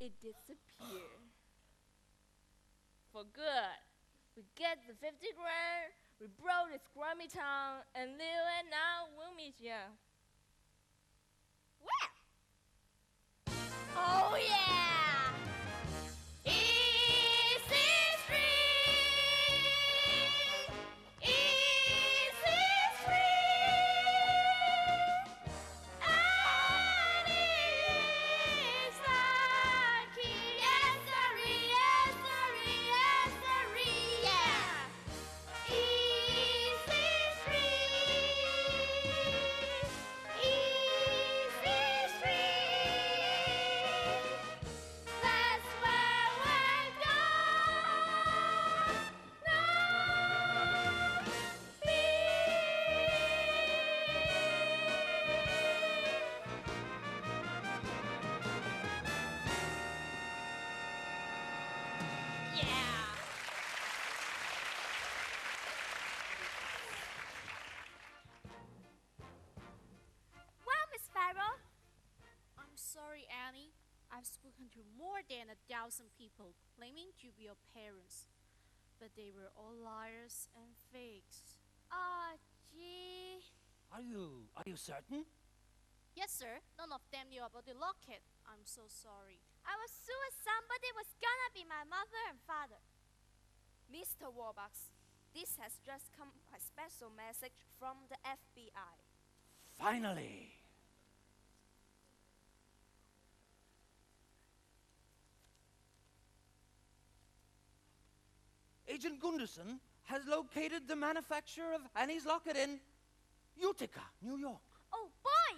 it disappeared. For good. We get the 50 grand, we broke this grimy town, and Leo and now we'll meet ya. Where? Oh yeah! Easy Street! Easy Street! And it's lucky, yes sirree, yeah! Easy Street! Easy Street! That's where we're gonna be. Yeah. Well, Miss Farrell, I'm sorry, Annie. I've spoken to more than 1,000 people claiming to be your parents, but they were all liars and fakes. Gee. Are you certain? Yes, sir. None of them knew about the locket. I'm so sorry. I was sure somebody was gonna be my mother and father. Mr. Warbucks, this has just come a special message from the FBI. Finally! Agent Gunderson has located the manufacturer of Annie's locket in Utica, New York. Oh boy!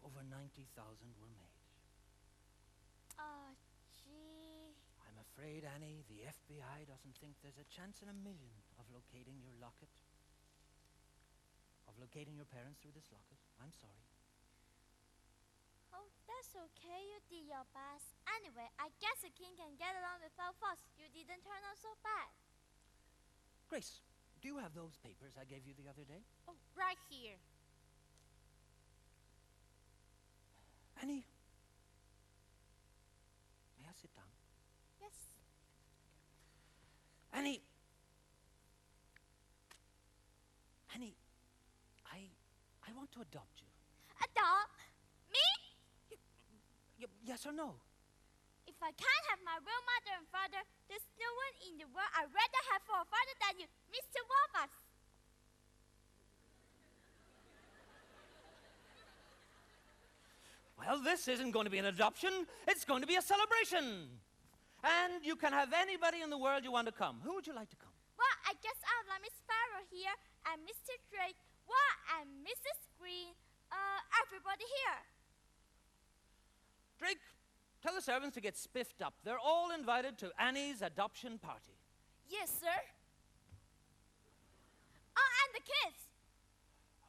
Over 90,000 were made. Gee. I'm afraid, Annie, the FBI doesn't think there's a chance in a million of locating your locket. Of locating your parents through this locket. I'm sorry. Oh, that's okay. You did your best. Anyway, I guess a king can get along without fuss. You didn't turn out so bad. Grace, do you have those papers I gave you the other day? Oh, right here. Annie, may I sit down? Yes. Annie, I want to adopt you. Adopt? Me? Yes or no? If I can't have my real mother and father, there's no one in the world I'd rather have for a father than you, Mr. Warbucks. Well, this isn't going to be an adoption. It's going to be a celebration. And you can have anybody in the world you want to come. Who would you like to come? Well, I guess I'd like Miss Farrell here, and Mr. Drake, well, and Mrs. Green, everybody here. Drake, tell the servants to get spiffed up. They're all invited to Annie's adoption party. Yes, sir. Oh, and the kids.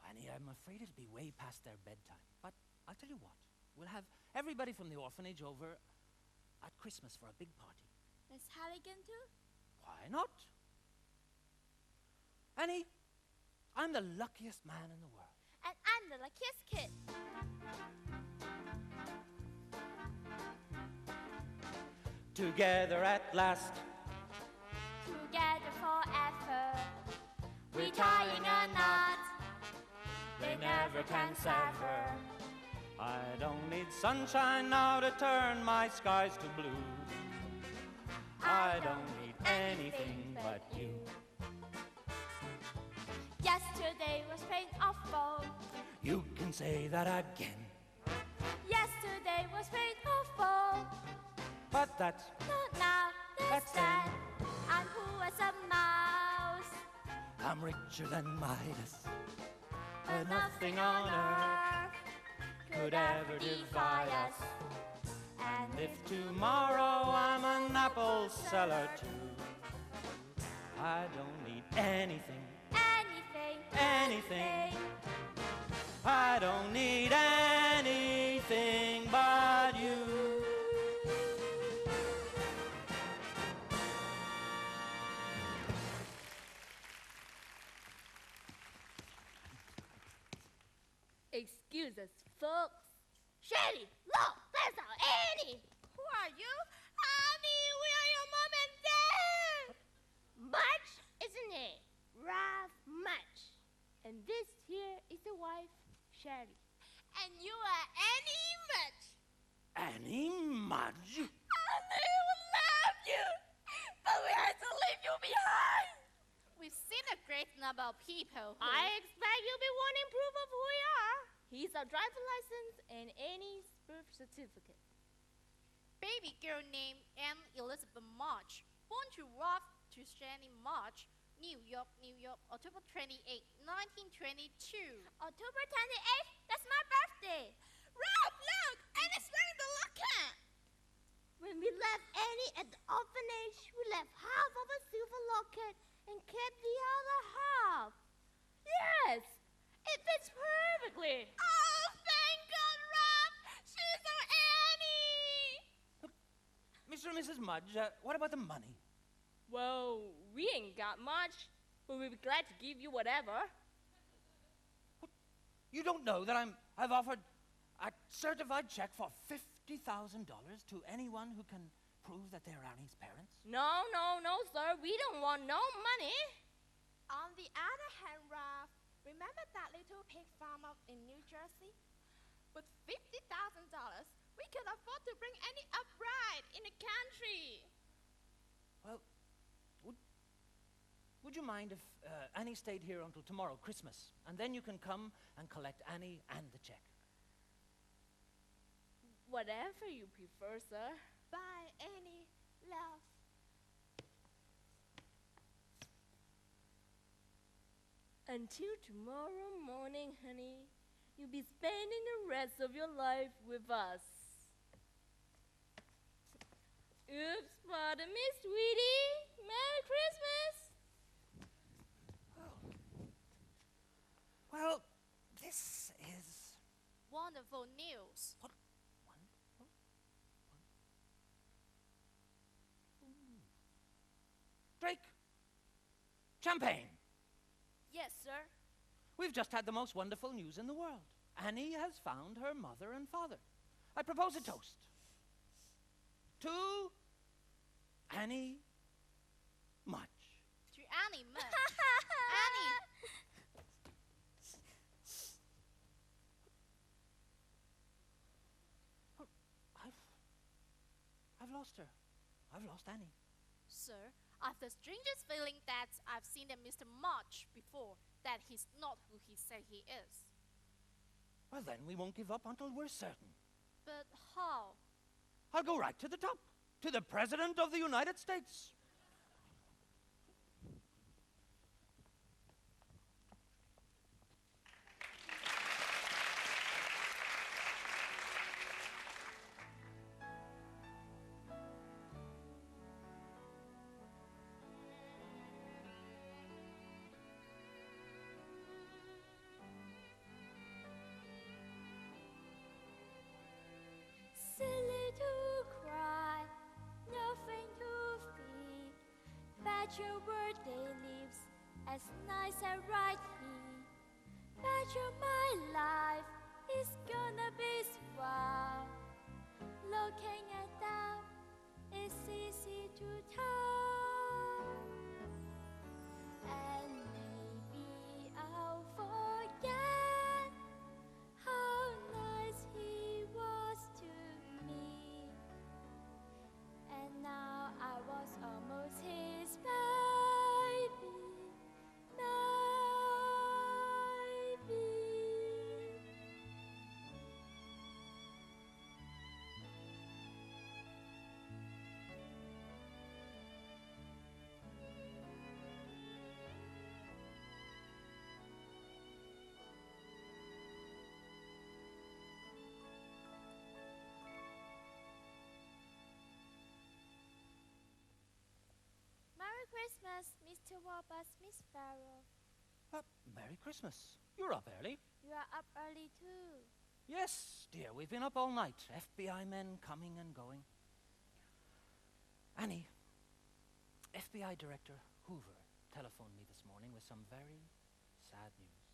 Annie, I'm afraid it'll be way past their bedtime. But I'll tell you what. We'll have everybody from the orphanage over at Christmas for a big party. Miss Halligan too? Why not? Annie, I'm the luckiest man in the world. And I'm the luckiest kid. Together at last, Together forever. We're tying a knot. they never can sever. I don't need sunshine now to turn my skies to blue. I don't need anything but you. Yesterday was plain awful. You can say that again. Yesterday was plain awful. But that's Not now, that's That's then. then. I'm poor as a mouse. I'm richer than Midas. But nothing on earth could ever divide us. And if tomorrow I'm an apple seller too, I don't need anything, anything. I don't need anything but you. Excuse us, folks. Shady, look, there's our Annie. Who are Sherry. And you are Annie Mudge. Annie Mudge? Annie, we love you, but we had to leave you behind. We've seen a great number of people who... I expect you'll be wanting proof of who we are. He's our driver license and Annie's birth certificate. Baby girl named Anne Elizabeth March, born to Ralph to Shani March, New York, October 28, 1922. October 28th, that's my birthday. Ralph, look! Annie's wearing the locket. When we left Annie at the orphanage, we left half of a silver locket and kept the other half. Yes, it fits perfectly. Oh, thank God, Ralph! She's our Annie! Mr. and Mrs. Mudge, what about the money? Well, we ain't got much, but we'd be glad to give you whatever. You don't know that I've offered a certified check for $50,000 to anyone who can prove that they're Annie's parents? No, sir. We don't want no money. On the other hand, Ralph, remember that little pig farm up in New Jersey? With $50,000, we could afford to bring Annie up right in the country. Well, would you mind if Annie stayed here until tomorrow, Christmas, and then you can come and collect Annie and the check? Whatever you prefer, sir. Bye, Annie. Love. Until tomorrow morning, honey, you'll be spending the rest of your life with us. Oops, pardon me, sweetie. Merry Christmas. Well, this is Wonderful news. wonderful. Drake, champagne. Yes, sir. We've just had the most wonderful news in the world. Annie has found her mother and father. I propose a toast. To Annie Mudge. To Annie Mudge. Annie! I've lost her. I've lost Annie. Sir, I've the strangest feeling that I've seen that Mr. March before, that he's not who he said he is. Well, then we won't give up until we're certain. But how? I'll go right to the top, to the President of the United States. Silly to cry, nothing to feed. Bet your birthday leaves as nice and right here. Bet your my life is gonna be swell. Looking at them, it's easy to tell. And maybe I'll forget how nice he was to me. And now I was almost his baby, baby. Merry Christmas, Mr. Wabash, Miss Farrell. Merry Christmas. You're up early. You are up early too. Yes, dear, we've been up all night. FBI men coming and going. Annie, FBI Director Hoover telephoned me this morning with some very sad news.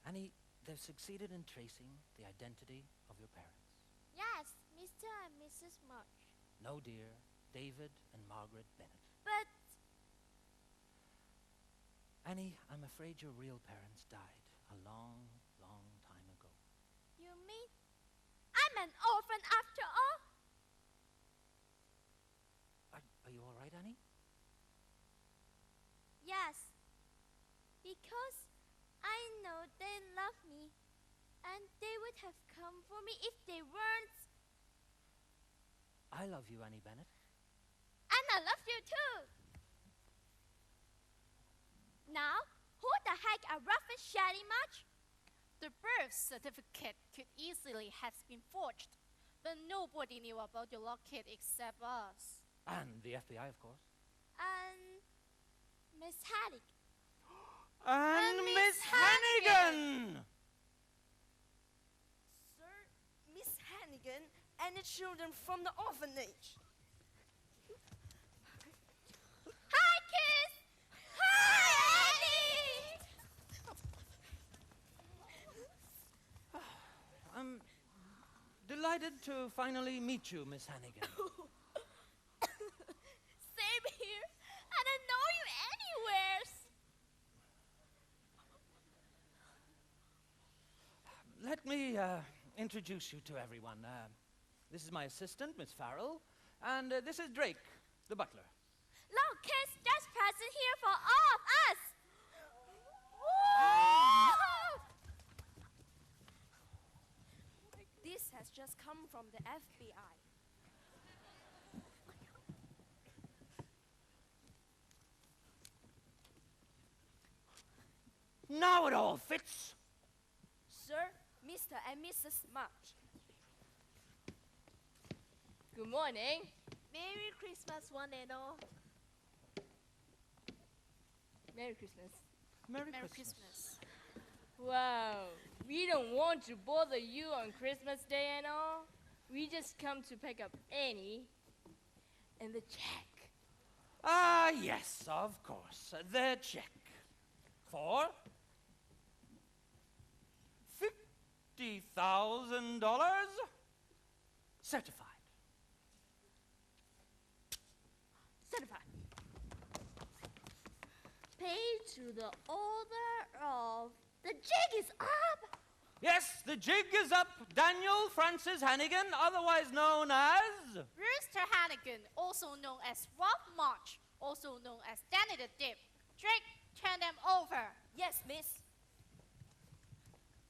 Annie, they've succeeded in tracing the identity of your parents. Yes, Mr. and Mrs. March. No, dear, David and Margaret Bennett. But Annie, I'm afraid your real parents died a long, long time ago. You mean I'm an orphan after all? Are you all right, Annie? Yes. Because I know they love me, and they would have come for me if they weren't. I love you, Annie Bennett. And I love you too. Now, who the heck are Rough and Shady much? The birth certificate could easily have been forged, but nobody knew about your lost kid except us. And the FBI, of course. And Miss Haddock. And Miss Hannigan! Sir, Miss Hannigan and the children from the orphanage. Hi, kids! Hi, Annie! I'm delighted to finally meet you, Miss Hannigan. Same here. I don't know you anywheres. Let me introduce you to everyone. This is my assistant, Miss Farrell, and this is Drake, the butler. Look, kids, there's present here for all of us. This has just come from the FBI. Now it all fits. Sir, Mr. and Mrs. March. Good morning. Merry Christmas, one and all. Merry Christmas. Merry Merry Christmas. Christmas. Wow, we don't want to bother you on Christmas Day and all. We just come to pick up Annie and the check. Ah, yes, of course. The check. For $50,000 certified. Certified. Paid to the order of the jig is up. Yes, the jig is up. Daniel Francis Hannigan, otherwise known as... Rooster Hannigan, also known as Rob March, also known as Danny the Dip. Drake, turn them over. Yes, miss.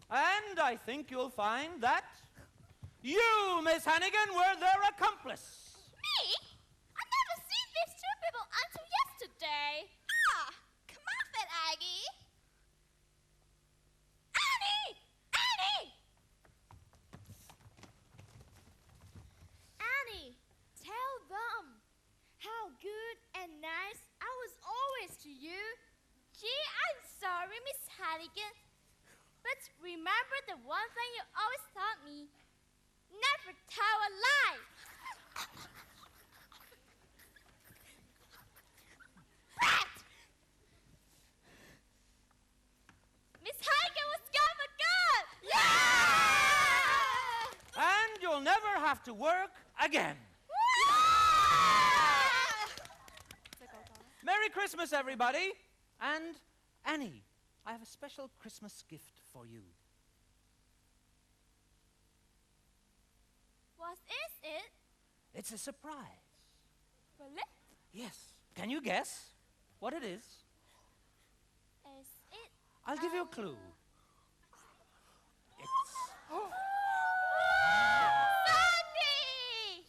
And I think you'll find that you, Miss Hannigan, were their accomplice. Me? I never seen these two people until yesterday. Ah, come off it, Aggie. Annie! Annie! Annie, tell them how good and nice I was always to you. Gee, I'm sorry, Miss Hannigan. But remember the one thing you always taught me. Never tell a lie. Brat! Miss Hannigan was gone for good! Yeah! And you'll never have to work again. Merry Christmas, everybody. And Annie, I have a special Christmas gift for you. What is it? It's a surprise. Really? Yes. Can you guess what it is? Is it? I'll give you a clue. It's... Sandy!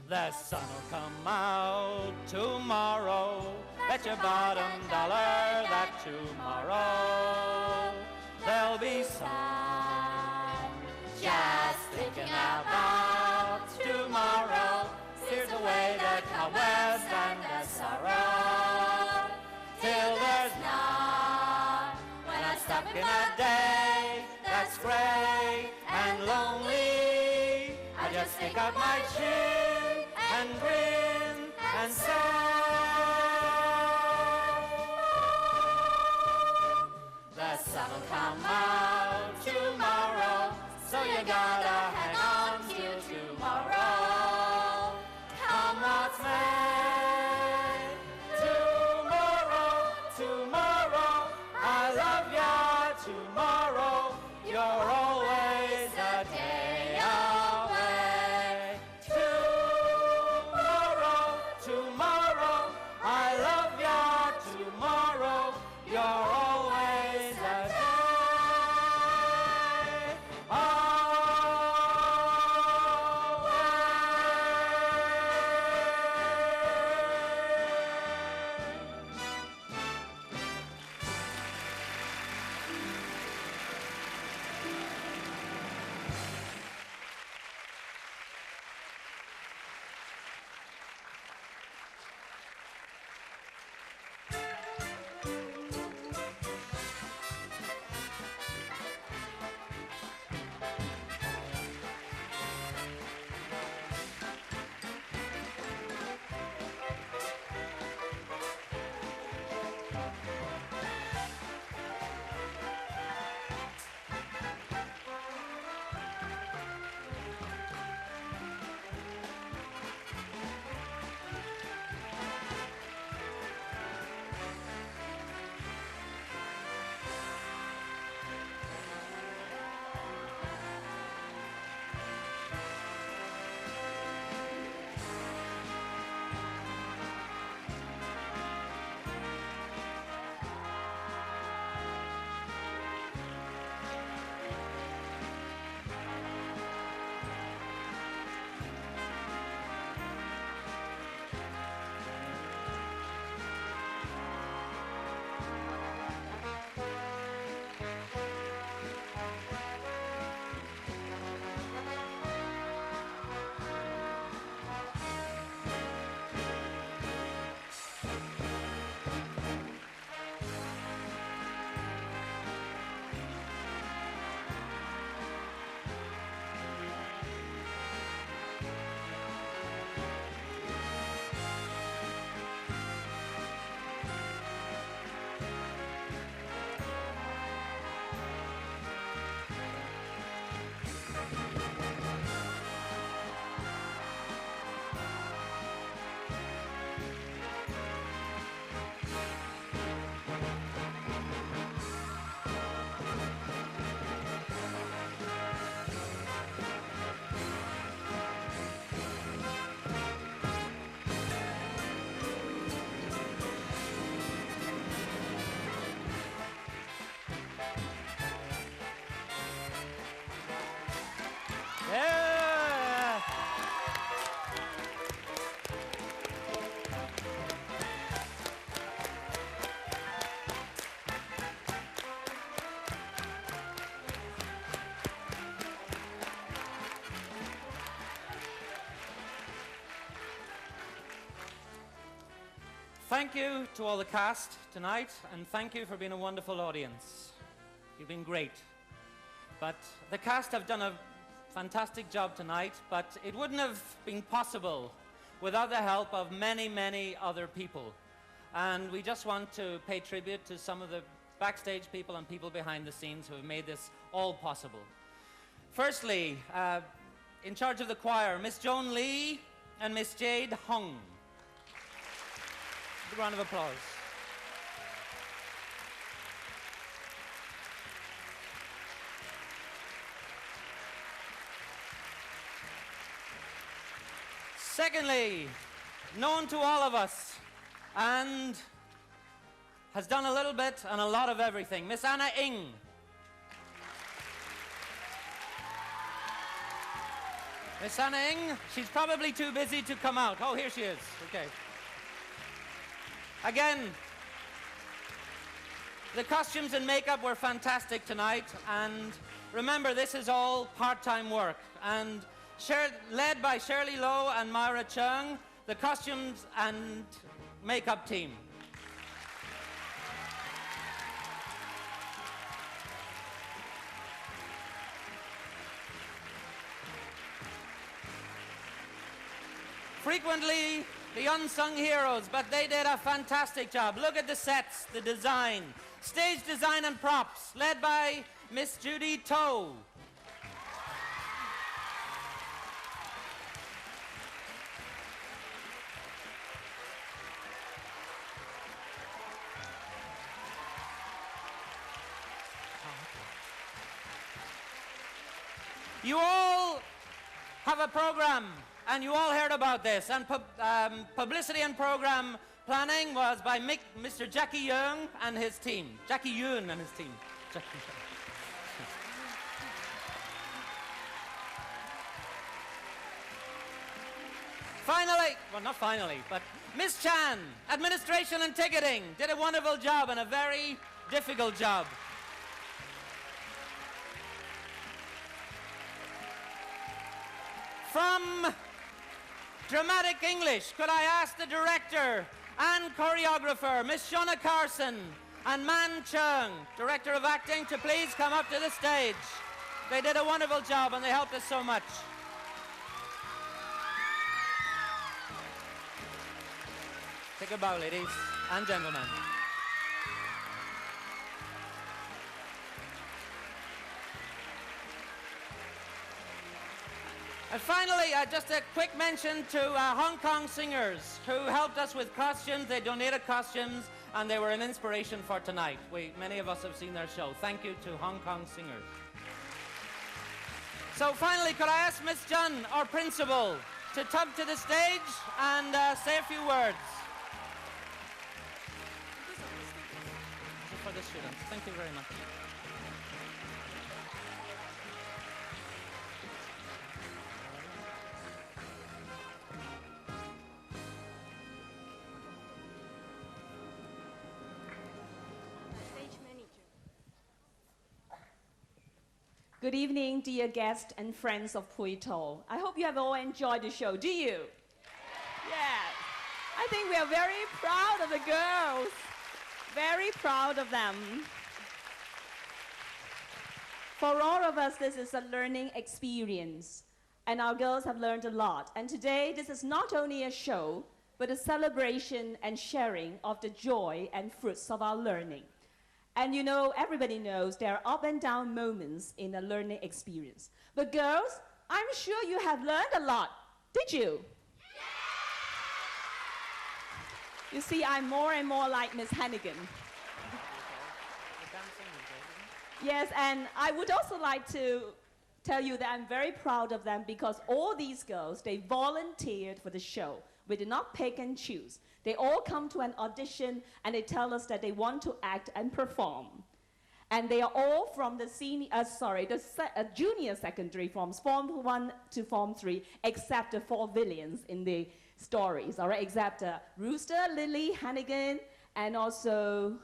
The sun will come out tomorrow. Bet your bottom dollar that tomorrow there'll be sun. Just thinking about tomorrow steers away the cobwebs and the sorrow. Till there's none. When I'm stuck in a day that's gray and lonely, I just stick up my chin and grin and say, the sun will come out tomorrow, so you gotta hang on till tomorrow. Come what's may. tomorrow, you're always a day away. Tomorrow, tomorrow, I love ya. Tomorrow, you're always a day Yeah! Thank you to all the cast tonight, and thank you for being a wonderful audience. You've been great. But the cast have done a fantastic job tonight, but it wouldn't have been possible without the help of many, many other people. And we just want to pay tribute to some of the backstage people and people behind the scenes who have made this all possible. Firstly, in charge of the choir, Miss Joan Lee and Miss Jade Hung. A round of applause. Secondly, known to all of us and has done a little bit and a lot of everything, Miss Anna Ing. Miss Anna Ing, she's probably too busy to come out. Oh, here she is. Okay. Again, the costumes and makeup were fantastic tonight, and remember, this is all part-time work. And led by Shirley Lowe and Myra Chung, the costumes and makeup team. Frequently the unsung heroes, but they did a fantastic job. Look at the sets, the design, stage design and props, led by Miss Judy Toe. You all have a program, and you all heard about this. And publicity and program planning was by Mr. Jackie Young and his team. Jackie Yoon and his team. Finally, well, not finally, but Miss Chan, administration and ticketing, did a wonderful job and a very difficult job. From Dramatic English, could I ask the director and choreographer, Miss Shona Carson and Man Chung, director of acting, to please come up to the stage. They did a wonderful job and they helped us so much. Take a bow, ladies and gentlemen. And finally, just a quick mention to Hong Kong singers who helped us with costumes. They donated costumes, and they were an inspiration for tonight. Many of us have seen their show. Thank you to Hong Kong singers. So finally, could I ask Miss Jun, our principal, to come to the stage and say a few words? This is for the students. Thank you very much. Good evening, dear guests and friends of Pooi. I hope you have all enjoyed the show. Do you? Yes. I think we are very proud of the girls. Very proud of them. For all of us, this is a learning experience. And our girls have learned a lot. And today, this is not only a show, but a celebration and sharing of the joy and fruits of our learning. And you know, everybody knows there are up and down moments in a learning experience. But girls, I'm sure you have learned a lot. Did you? Yeah! You see, I'm more and more like Miss Hannigan. Yes, and I would also like to tell you that I'm very proud of them because all these girls, they volunteered for the show. We did not pick and choose. They all come to an audition and they tell us that they want to act and perform. And they are all from the junior secondary forms, Form 1 to Form 3, except the 4 villains in the stories, all right? Except Rooster, Lily, Hannigan, and also,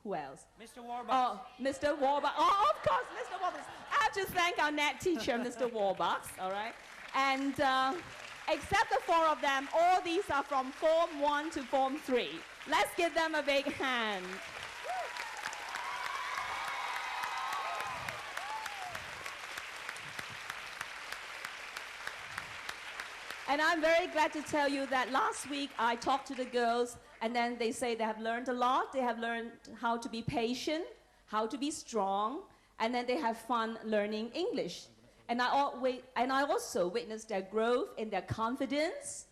who else? Mr. Warbucks. Oh, Mr. Warbucks. Oh, of course, Mr. Warbucks. I have to thank our NET teacher, Mr. Warbucks, all right? And except the 4 of them, all these are from Form 1 to Form 3. Let's give them a big hand. And I'm very glad to tell you that last week I talked to the girls and then they say they have learned a lot. They have learned how to be patient, how to be strong, and then they have fun learning English. And I also witnessed their growth in their confidence,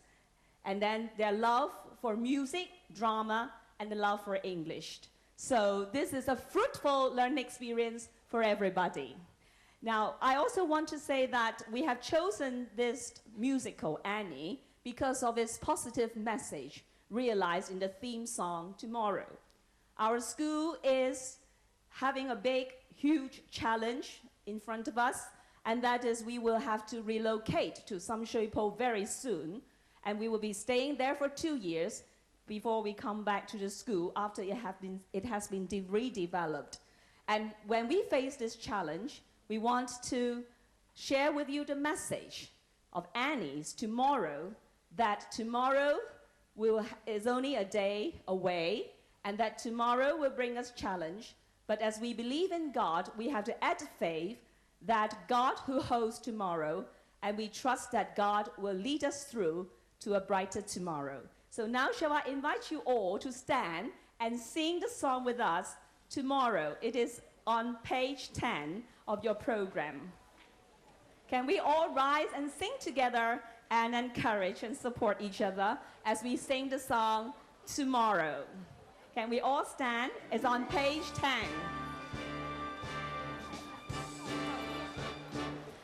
and then their love for music, drama, and the love for English. So this is a fruitful learning experience for everybody. Now, I also want to say that we have chosen this musical, Annie, because of its positive message realized in the theme song, Tomorrow. Our school is having a big, huge challenge in front of us, and that is we will have to relocate to Sam Shui Po very soon, and we will be staying there for 2 years before we come back to the school after it has been redeveloped. And when we face this challenge, we want to share with you the message of Annie's Tomorrow, that tomorrow is only a day away, and that tomorrow will bring us challenge. But as we believe in God, we have to add faith that God who holds tomorrow, and we trust that God will lead us through to a brighter tomorrow. So now shall I invite you all to stand and sing the song with us, Tomorrow. It is on page 10 of your program. Can we all rise and sing together and encourage and support each other as we sing the song, Tomorrow? Can we all stand? It's on page 10.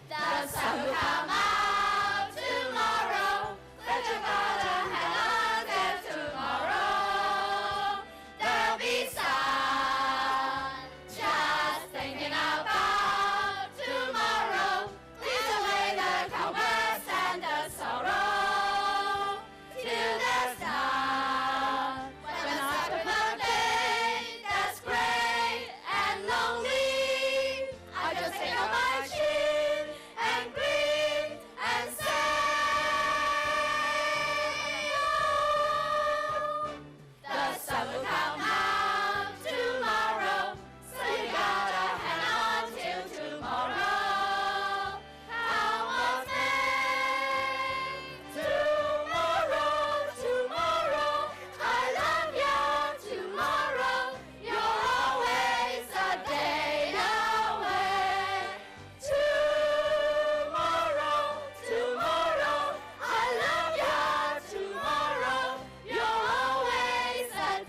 The The sun will come out tomorrow, but you gotta hang on till tomorrow. There'll be sun, just thinking about tomorrow. Clears away the cobwebs and the sorrow. Till there's none, when after the day that's gray and lonely, I just take out my chin and grin and say, oh, the sun will come out tomorrow, so you gotta hang on till tomorrow. Come on, tomorrow, tomorrow, I love you tomorrow. You're always a day away. Tomorrow, tomorrow, I love you tomorrow. You're always a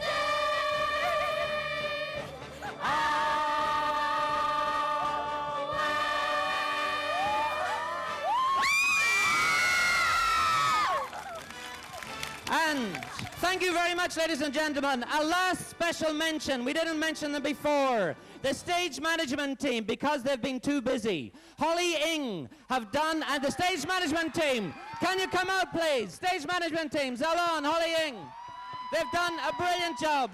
And thank you very much, ladies and gentlemen. A last special mention. We didn't mention them before. The stage management team, because they've been too busy. Holly Ing have done, and the stage management team. Can you come out, please? Stage management team, Zalon, Holly Ing. They've done a brilliant job.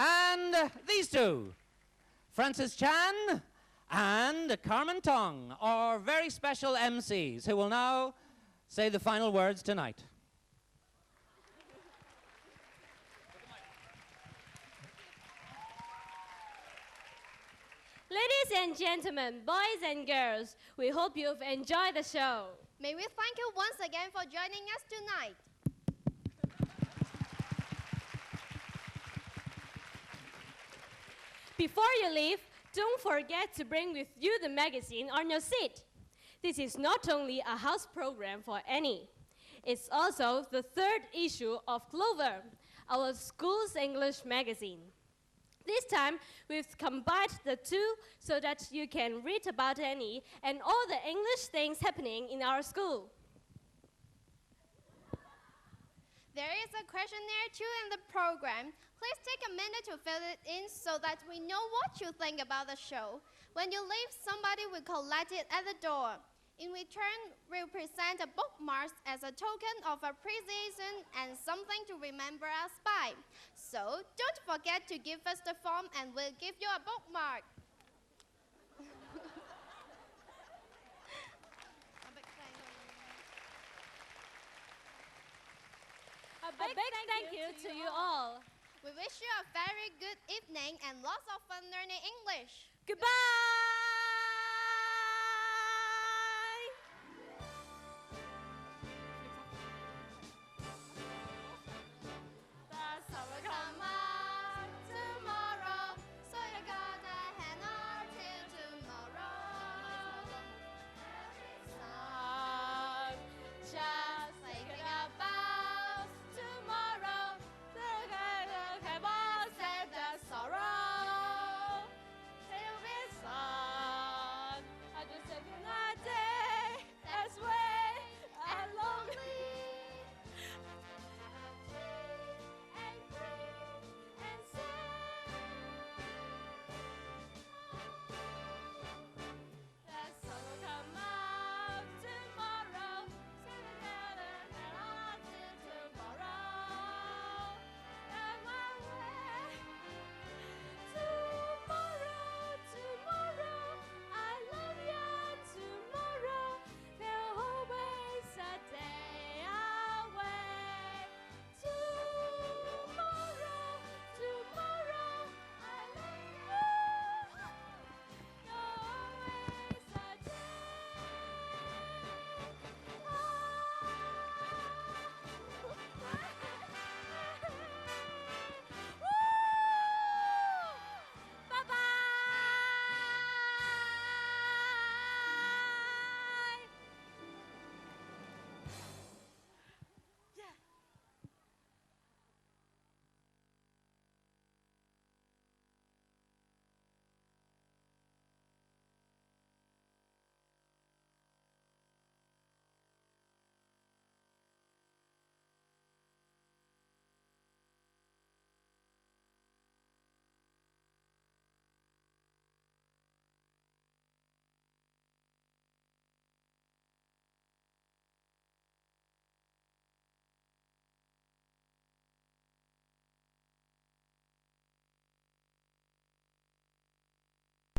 And these two, Francis Chan and Carmen Tong, are very special MCs who will now say the final words tonight. Ladies and gentlemen, boys and girls, we hope you've enjoyed the show. May we thank you once again for joining us tonight. Before you leave, don't forget to bring with you the magazine on your seat. This is not only a house program for Annie, it's also the third issue of Clover, our school's English magazine. This time, we've combined the two so that you can read about Annie and all the English things happening in our school. There is a questionnaire too in the program. Please take a minute to fill it in so that we know what you think about the show. When you leave, somebody will collect it at the door. In return, we'll present a bookmark as a token of appreciation and something to remember us by. So don't forget to give us the form and we'll give you a bookmark. A big thank you to you all. We wish you a very good evening and lots of fun learning English. Goodbye!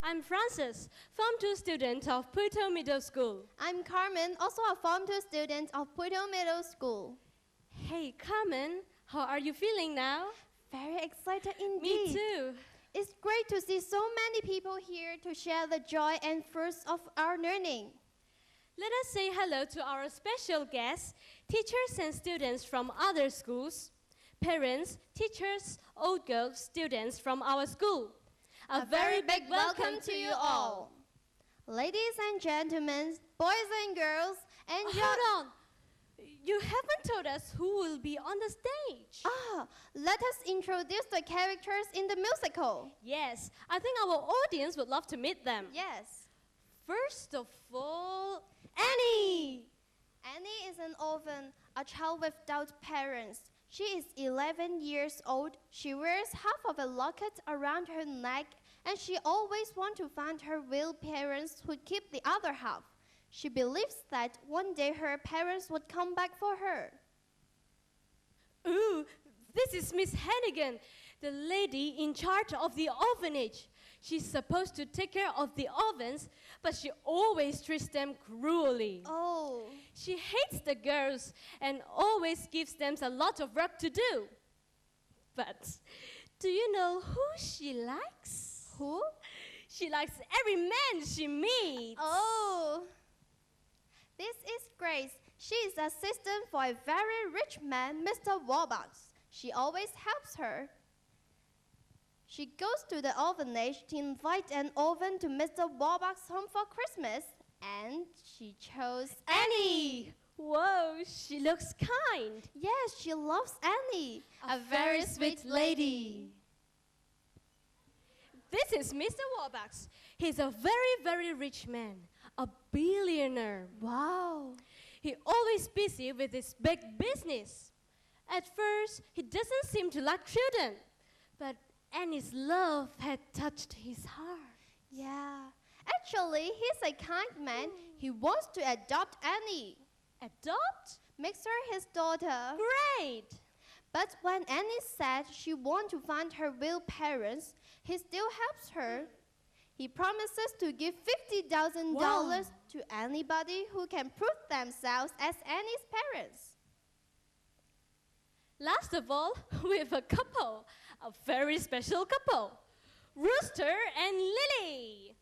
I'm Francis, Form 2 student of Pooi Middle School. I'm Carmen, also a Form 2 student of Pooi Middle School. Hey, Carmen, how are you feeling now? Very excited indeed. Me too. It's great to see so many people here to share the joy and fruits of our learning. Let us say hello to our special guests, teachers and students from other schools, parents, teachers, old girls, students from our school. A very big welcome to you all. Ladies and gentlemen, boys and girls, and Hold on. You haven't told us who will be on the stage. Let us introduce the characters in the musical. Yes, I think our audience would love to meet them. Yes. First of all, Annie. Annie is an orphan, a child without parents. She is 11 years old. She wears half of a locket around her neck, and she always wants to find her real parents who keep the other half. She believes that one day her parents would come back for her. Ooh, this is Miss Hannigan, the lady in charge of the orphanage. She's supposed to take care of the orphans, but she always treats them cruelly. Oh. She hates the girls and always gives them a lot of work to do. But do you know who she likes? Who? She likes every man she meets. Oh. This is Grace. She is assistant for a very rich man, Mr. Warbucks. She always helps her. She goes to the orphanage to invite an orphan to Mr. Warbucks' home for Christmas, and she chose Annie. Whoa, she looks kind. Yes, she loves Annie. A very sweet lady. This is Mr. Warbucks. He's a very, very rich man, a billionaire. Wow. He's always busy with his big business. At first, he doesn't seem to like children, but Annie's love had touched his heart. Yeah. Actually, he's a kind man. He wants to adopt Annie. Adopt? Makes her his daughter. Great! But when Annie said she wants to find her real parents, he still helps her. He promises to give $50,000 to anybody who can prove themselves as Annie's parents. Last of all, we have a couple, a very special couple, Rooster and Lily.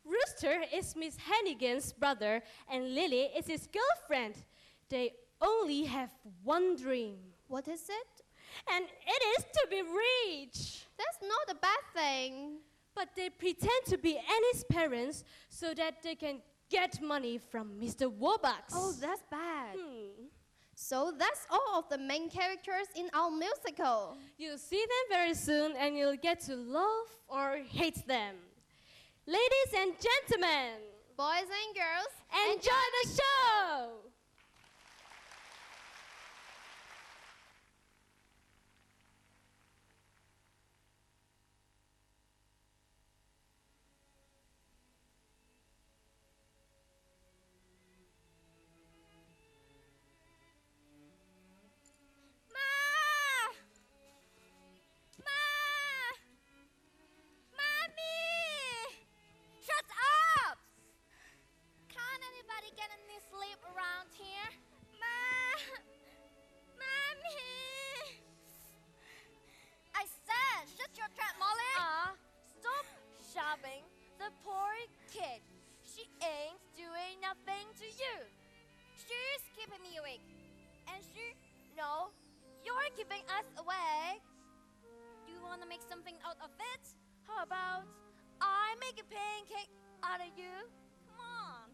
Rooster is Miss Hannigan's brother, and Lily is his girlfriend. They only have one dream. What is it? And it is to be rich. That's not a bad thing. But they pretend to be Annie's parents so that they can get money from Mr. Warbucks. Oh, that's bad. So that's all of the main characters in our musical. You'll see them very soon and you'll get to love or hate them. Ladies and gentlemen, boys and girls, enjoy the show! The poor kid. She ain't doing nothing to you. She's keeping me awake. And no, you're keeping us awake. Do you want to make something out of it? How about I make a pancake out of you? Come on.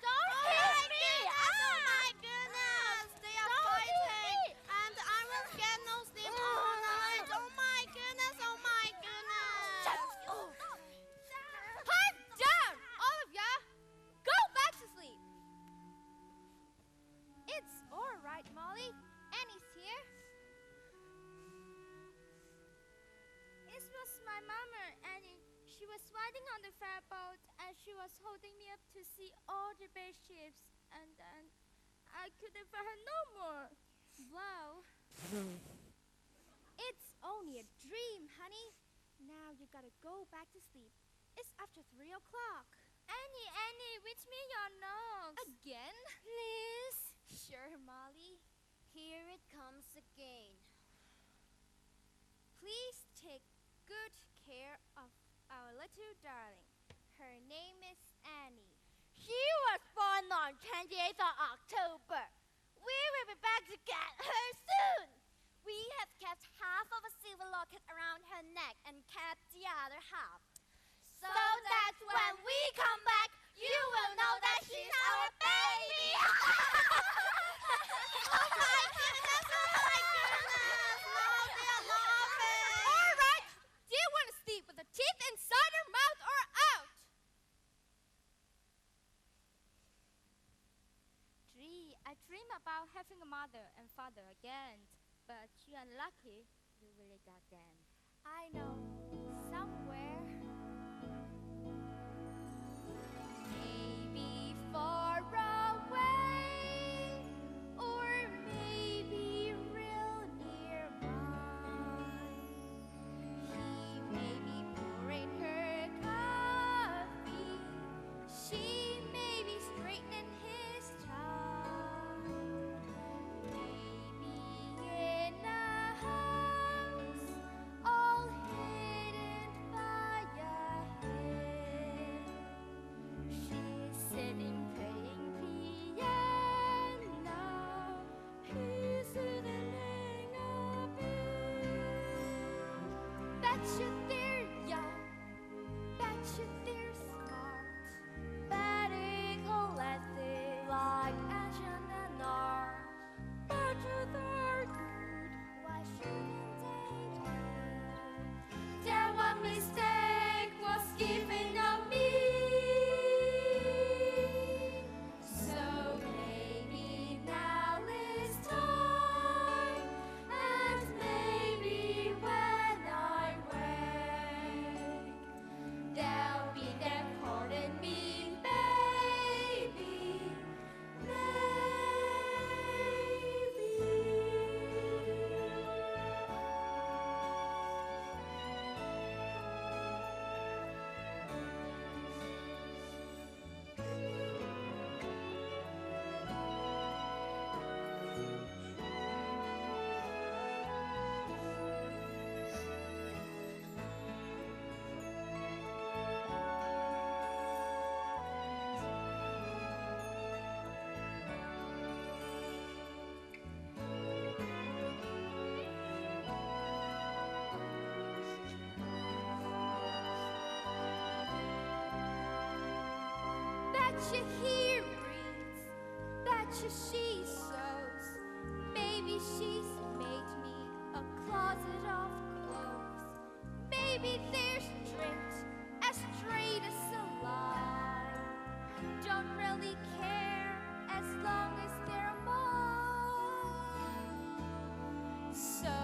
Don't hit me! Oh my goodness! They are fighting, and I will get no sleep all night. Oh my goodness! Oh my goodness! Pipe down, all of ya! Go back to sleep. It's all right, Molly. Annie's here. It was my mama, Annie. She was riding on the ferryboat, and she was holding me up to see all the big ships, and then I couldn't find her no more. Wow. It's only a dream, honey. Now you gotta go back to sleep. It's after 3 o'clock. Annie, reach me your notes. Again? Please. Sure, Molly. Here it comes again. Please take good care of our little darling. Her name is Annie. She was born on 28th of October. We will be back to get her soon. We have kept half of a silver locket around her neck and kept the other half. So that when we come back, you will know that she's our baby. Oh my goodness! Now they are laughing. All right. Do you want to sleep with the teeth inside your mouth or out? I dream about having a mother and father again, but you're unlucky you really got them. I know. Somewhere. Maybe far away, or maybe real nearby. He may be pouring her coffee. She may be straightening his tie. Maybe in a house all hidden by a hill. She's sitting playing piano. He's sitting playing a bill. Betcha they're young. Betcha they're smart. Medical ethics like ancient and art. Betcha they're good. Why shouldn't they be? Their one mistake was giving up me. So maybe now is time, and maybe when I wake, they'll be there calling me baby, Betcha he reads. Betcha she sews. Maybe she's made me a closet of clothes. Maybe they're straight as a line. Don't really care as long as they're mine. So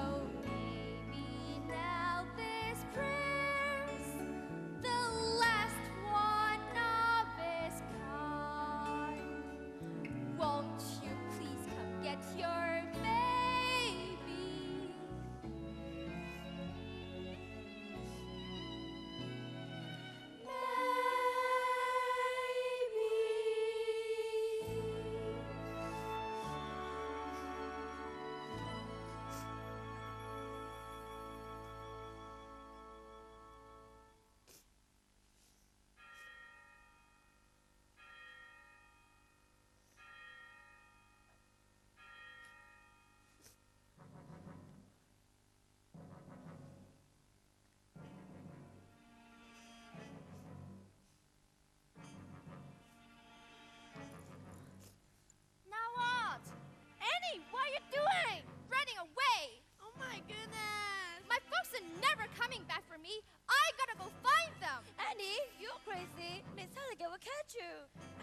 maybe now this prayer's the last one of its kind. Won't you please come get your baby? Now what? Annie, what are you doing? Running away! Oh my goodness! My folks are never coming back for me. I gotta go find them. Annie, you're crazy. Miss Halligan will catch you.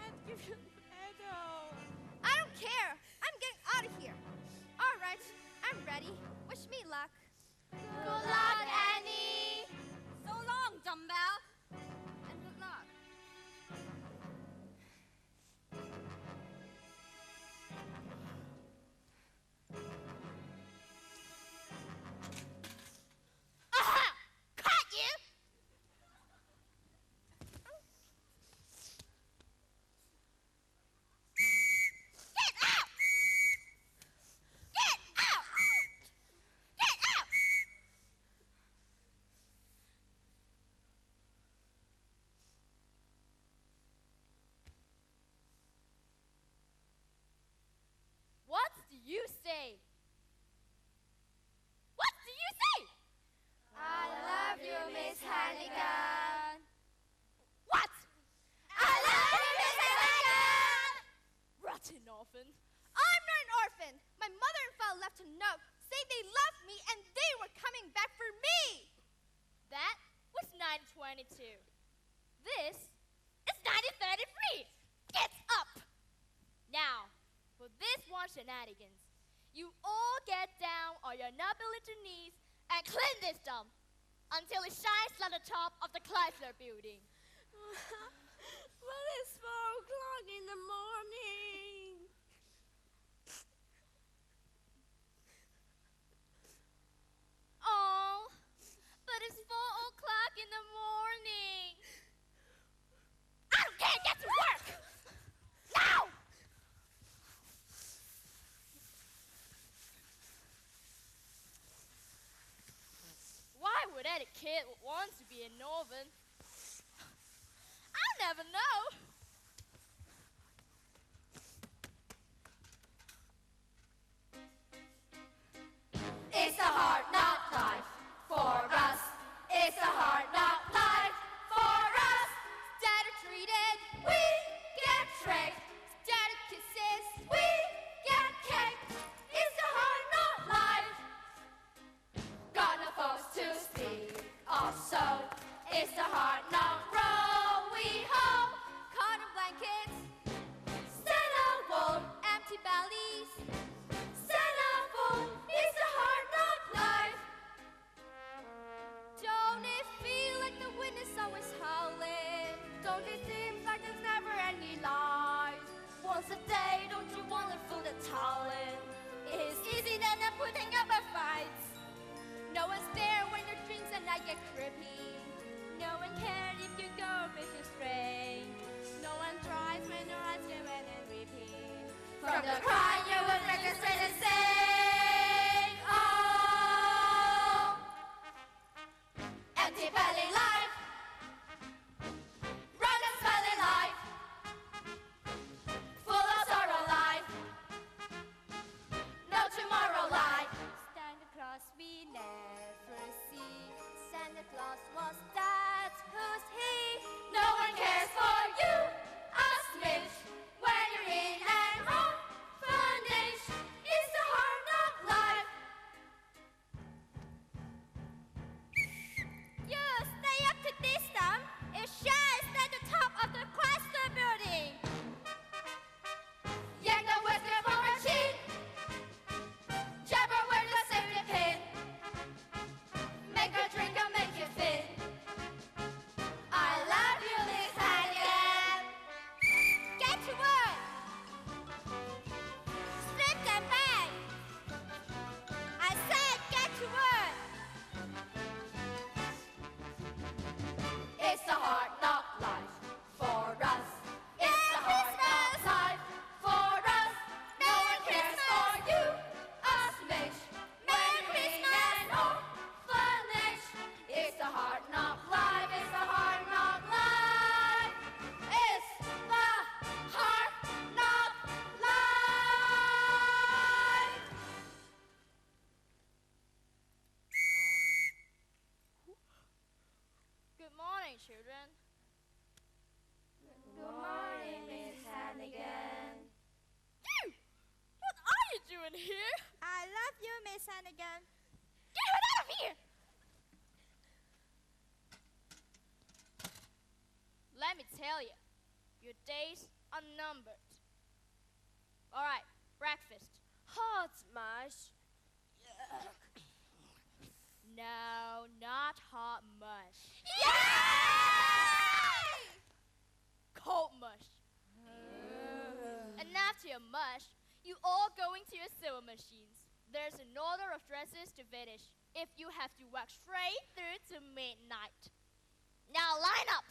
And give you medal. I don't care. I'm getting out of here. All right, I'm ready. Wish me luck. Good luck, Annie. So long, dumbbell. And good luck. say? What do you say? I love you, Miss Hannigan. What? I love you, Miss Hannigan. Rotten orphan. I'm not an orphan. My mother and father left a note saying they loved me and they were coming back for me. That was 1922. This is 1933. Get up! Now, for this one shenanigans, you all get down on your knobby little knees and clean this dump until it shines like the top of the Chrysler building. But it's 4 o'clock in the morning. Oh, but it's 4 o'clock in the morning. I don't care, get to work! Now! Why would any kid want to be an orphan? I'll never know. It's a hard knock life for us. It's a hard knock life for us. Dad are treated, We get tricked. dad are kisses. We get kicked. It's a hard knock life. Got no folks to speak of, so it's a hard knock roll. We hope. Cotton blankets, Centerfold, empty bellies. centerfold. It's a hard knock life. Don't it feel like the wind is always howling? Don't it seem like there's never any lies? Once a day, don't you want to throw the towel in? It's easy than putting up a fight. No one's there when your dreams and I get creepy. No one cares if you go fishing straight. No one tries when your eyes get wet and repeat. From the cry, you would make us straight and sing. Oh, empty belly life, run and smelly life, full of sorrow life, no tomorrow life. Santa Claus we never see. Santa Claus was that, who's he? No one cares for you, a smidge, when you're in an orphanage. It's the hard knock life. You stay up to this time. It shines at the top of the Chrysler building. Yank the whisker from her cheek, jab her with the safety pin, make her drink and make it fit. I love you, Miss Hannigan. Get to work. Slip that bag. I said get to work. It's the hard knock life for us. It's the hard knock life for us. No one cares for you, a smidge. Merry Christmas and orphanage. It's the hard knock life. It's the hard knock life. It's the hard knock life. Good morning, children. Good morning, Miss Hannigan. You! What are you doing here? I love you, Miss Hannigan. Get her out of here! Let me tell you, your days are numbered. All right, breakfast. Hot mush. No, not hot mush. Cold mush. And after your mush, you all go into your sewing machines. There's an order of dresses to finish if you have to work straight through to midnight. Now line up.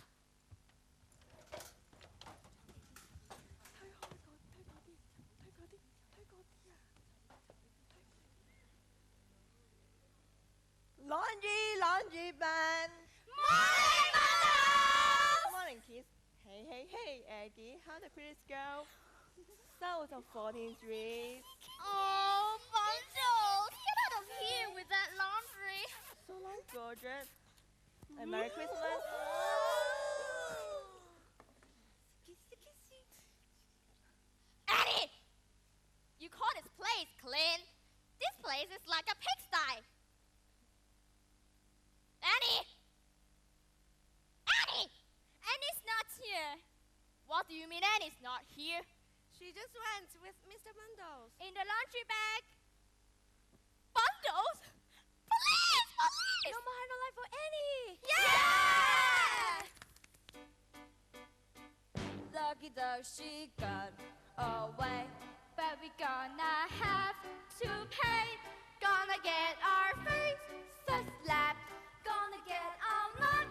Laundry man. Morning, Mother! Morning, kids. Hey, Aggie, how the quiz go? South of 14th Street. Oh, bundles! Get out of here with that laundry. So long, Georgette. And Merry Christmas. Annie! You call this place clean? This place is like a pigsty. Annie! Annie! Annie's not here. What do you mean Annie's not here? She just went with Mr. Bundles. In the laundry bag. Bundles? Police! Police! No more no life for Annie. Yeah! Lucky dog, she got away. But we gonna have to pay. Gonna get our faces slapped. Gonna get our mud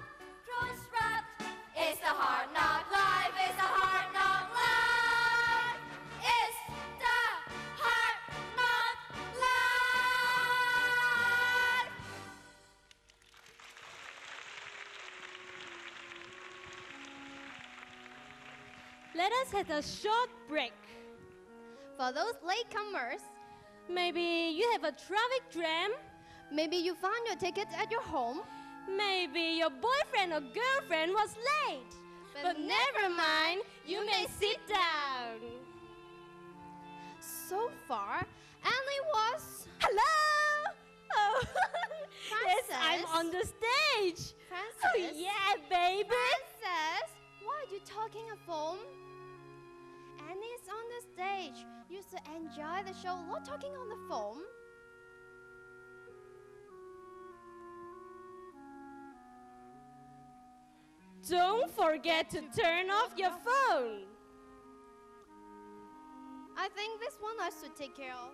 cross wrapped. It's the hard knock life. It's the hard knock life. It's the hard knock life. Let us have a short break. For those latecomers, Maybe you have a traffic jam. maybe you found your ticket at your home. Maybe your boyfriend or girlfriend was late. But never mind, you may sit down. So far, Annie was. Hello! Oh, yes, Frances? I'm on the stage. Frances? Oh, yeah, baby. Frances, why are you talking on phone? Annie's on the stage. You should enjoy the show, not talking on the phone. Don't forget to turn off your phone. I think this one I should take care of.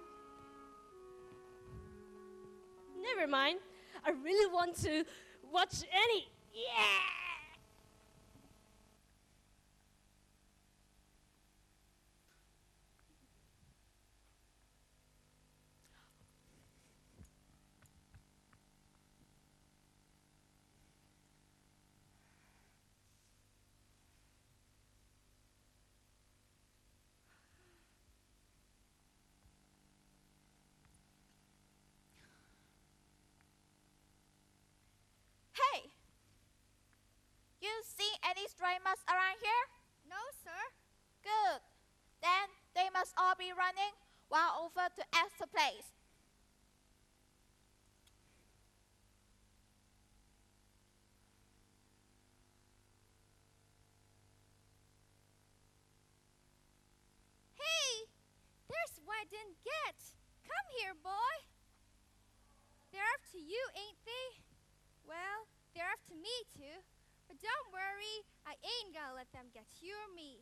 Never mind. I really want to watch Annie. Yeah! Hey! You see any stray mugs around here? No, sir. Good. Then they must all be running while over to Esther Place. Hey, there's what I didn't get. Come here, boy. They're after you, ain't they? Well, they're after me too. But don't worry, I ain't gonna let them get you or me.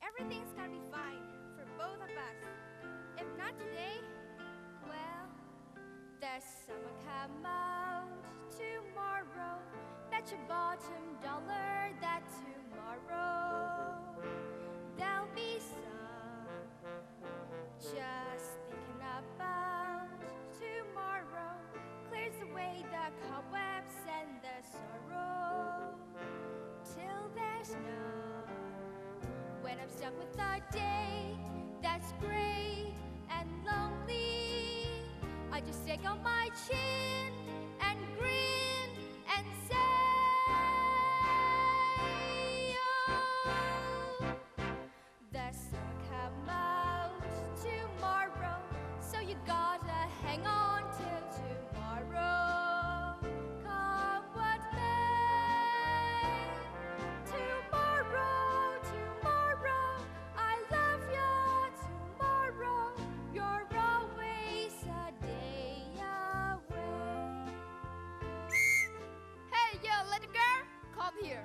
Everything's gonna be fine for both of us. If not today, well, The summer come out tomorrow. Bet your bottom dollar that tomorrow there'll be some. Just thinking about tomorrow clears away the cobwebs and the sorrow. Till there's none. When I'm stuck with a day that's gray and lonely, I just take on my chin and grin and say, oh, the sun come out tomorrow, so you gotta hang on till tomorrow. Come what may, tomorrow, tomorrow, I love you tomorrow. You're always a day away. Hey, you little girl, come here.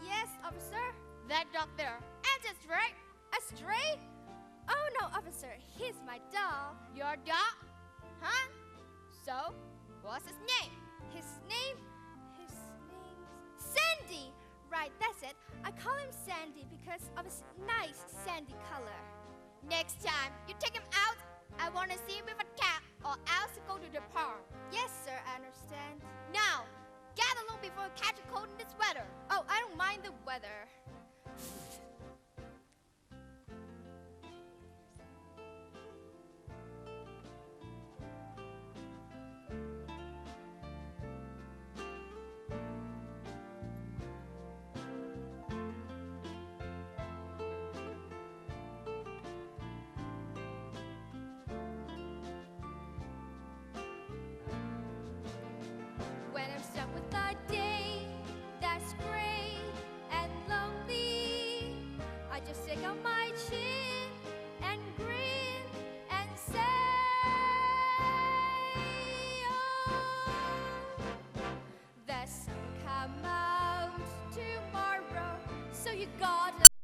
yes, officer. That dog there, and a stray. A stray? Oh no, officer, he's my dog. Your dog? Huh? So, what's his name? His name's Sandy. Right, that's it. I call him Sandy because of his nice sandy color. Next time you take him out, I want to see him with a cat, or else go to the park. Yes, sir, I understand. Now, get along before you catch a cold in this weather. Oh, I don't mind the weather. garden.